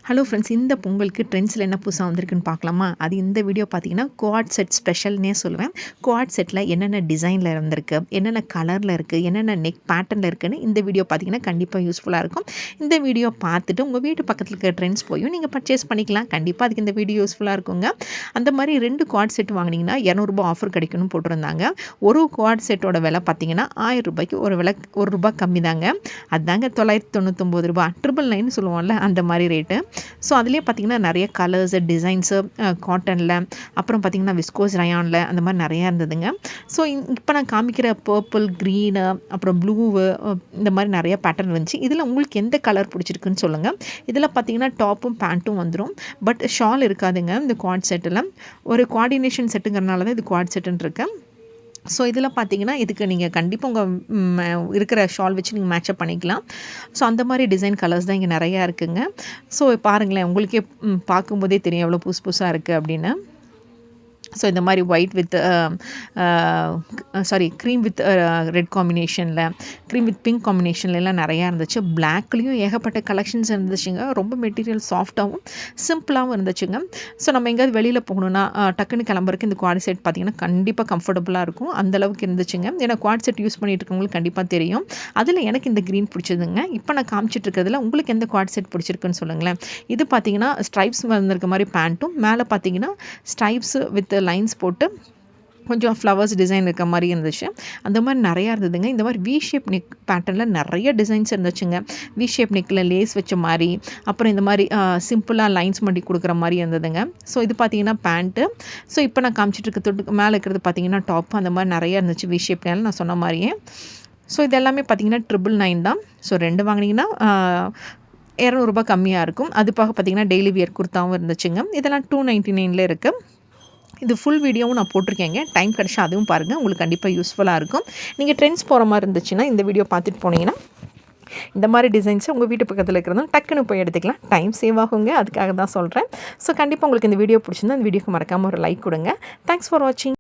Hello friends, இந்த பொங்கலுக்கு ட்ரெண்ட்ஸில் என்ன புதுசாக வந்திருக்குன்னு பார்க்கலாமா? அது இந்த வீடியோ பார்த்தீங்கன்னா குவாட் செட் ஸ்பெஷல்னே சொல்லுவேன். குவாட் செட்டில் என்னென்ன டிசைனில் இருந்திருக்கு, என்னென்ன கலரில் இருக்குது, என்னென்ன நெக் பேட்டர்னில் இருக்குன்னு இந்த வீடியோ பார்த்தீங்கன்னா கண்டிப்பாக யூஸ்ஃபுல்லாக இருக்கும். இந்த வீடியோ பார்த்துட்டு உங்கள் வீட்டு பக்கத்தில் இருக்கிற ட்ரெண்ட்ஸ் போயும் நீங்கள் பர்ச்சேஸ் பண்ணிக்கலாம். கண்டிப்பாக அதுக்கு இந்த வீடியோ யூஸ்ஃபுல்லாக இருக்குங்க. அந்த மாதிரி 2 குவாட் செட் வாங்கினீங்கன்னா ₹200 ஆஃபர் கிடைக்கும்னு போட்டிருந்தாங்க. ஒரு குவாட் செட்டோட விலை பார்த்தீங்கன்னா ₹1000 ஒரு விலை ₹1 கம்மி தாங்க. அதுதாங்க ₹999 999 சொல்லுவோம்ல, அந்த மாதிரி ரேட்டு. ஸோ அதுலேயே பார்த்திங்கன்னா நிறைய கலர்ஸு, டிசைன்ஸு, காட்டனில், அப்புறம் பார்த்திங்கன்னா விஸ்கோஸ் ரயானில் அந்த மாதிரி நிறையா இருந்ததுங்க. ஸோ இப்போ நான் காமிக்கிற பர்பிள், க்ரீனு, அப்புறம் ப்ளூவு, இந்த மாதிரி நிறைய பேட்டர்ன் இருந்துச்சு. இதில் உங்களுக்கு எந்த கலர் பிடிச்சிருக்குன்னு சொல்லுங்கள். இதில் பார்த்திங்கன்னா டாப்பும் பேண்ட்டும் வந்துடும். பட் ஷால் இருக்காதுங்க இந்த குவாட் செட்டில். ஒரு கோஆர்டினேஷன் செட்டுங்கிறனால தான் இது குவாட் செட்டுன்னு இருக்கு. ஸோ இதில் பார்த்தீங்கன்னா இதுக்கு நீங்கள் கண்டிப்பாக உங்கள் இருக்கிற ஷால் வச்சு நீங்கள் மேட்சப் பண்ணிக்கலாம். ஸோ அந்த மாதிரி டிசைன் கலர்ஸ் தான் இங்கே நிறையா இருக்குங்க. ஸோ பாருங்களேன், உங்களுக்கே பார்க்கும்போதே தெரியும் எவ்வளோ புதுசு புதுசாக இருக்குது அப்படின்னு. ஸோ இந்த மாதிரி white with cream with red காம்பினேஷனில், க்ரீம் வித் பிங்க் காம்பினேஷன்லாம் நிறையா இருந்துச்சு. பிளாக்லேயும் ஏகப்பட்ட கலெக்ஷன்ஸ் இருந்துச்சுங்க. ரொம்ப மெட்டீரியல் சாஃப்டாகவும் சிம்பிளாகவும் இருந்துச்சுங்க. ஸோ நம்ம எங்கேயாவது வெளியில் போகணுன்னா டக்குன்னு கிளம்புறதுக்கு இந்த குவாட் செட் பார்த்திங்கன்னா கண்டிப்பாக கம்ஃபர்டபுளாக இருக்கும். அந்தளவுக்கு இருந்துச்சுங்க. ஏன்னா குவாட் செட் யூஸ் பண்ணிட்டு இருக்கவங்களுக்கு கண்டிப்பாக தெரியும். அதில் எனக்கு இந்த க்ரீன் பிடிச்சதுங்க. இப்போ நான் காமிச்சிட்டு இருக்கிறதுல உங்களுக்கு எந்த குவாட் செட் பிடிச்சிருக்குன்னு சொல்லுங்களேன். இது பார்த்திங்கன்னா ஸ்ட்ரைப்ஸ் வந்திருக்க மாதிரி பேண்ட்டும், மேலே பார்த்திங்கன்னா ஸ்ட்ரைப்ஸ் வித் லைன்ஸ் போட்டு கொஞ்சம் ஃப்ளவர்ஸ் டிசைன் இருக்க மாதிரி இருந்துச்சு. அந்த மாதிரி நிறையா இருந்ததுங்க. இந்த மாதிரி வி ஷேப் நெக் பேட்டர்னில் நிறைய டிசைன்ஸ் இருந்துச்சுங்க. வி ஷேப் நெக்கில் லேஸ் வச்ச மாதிரி, அப்புறம் இந்த மாதிரி சிம்பிளாக லைன்ஸ் பண்ணி கொடுக்குற மாதிரி இருந்ததுங்க. ஸோ இது பார்த்திங்கன்னா பேண்ட்டு. ஸோ இப்போ நான் காமிச்சிட்டு இருக்க தொட்டு மேலே இருக்கிறது பார்த்திங்கன்னா டாப். அந்த மாதிரி நிறையா இருந்துச்சு வி ஷேப்னால நான் சொன்ன மாதிரியே. ஸோ இது எல்லாமே பார்த்திங்கன்னா 999 தான். ஸோ 2 வாங்கினீங்கன்னா ₹200 கம்மியாக இருக்கும். அது போக பார்த்திங்கன்னா டெய்லி வியர் குர்த்தாவும் இருந்துச்சுங்க. இதெல்லாம் 299 இருக்குது. இது ஃபுல் வீடியோவும் நான் போட்டிருக்கேங்க. டைம் கிடச்சா அதுவும் பாருங்கள், உங்களுக்கு கண்டிப்பாக யூஸ்ஃபுல்லாக இருக்கும். நீங்கள் ட்ரெண்ட்ஸ் போகிற மாதிரி இருந்துச்சுன்னா இந்த வீடியோ பார்த்துட்டு போனீங்கன்னா இந்த மாதிரி டிசைன்ஸை உங்கள் வீட்டு பக்கத்தில் இருக்கிறதும் டக்குன்னு போய் எடுத்துக்கலாம். டைம் சேவ் ஆகுங்க, அதுக்காக தான் சொல்கிறேன். ஸோ கண்டிப்பாக உங்களுக்கு இந்த வீடியோ பிடிச்சிருந்தா இந்த வீடியோக்கு மறக்காமல் ஒரு லைக் கொடுங்க. தேங்க்ஸ் ஃபார் வாட்சிங்.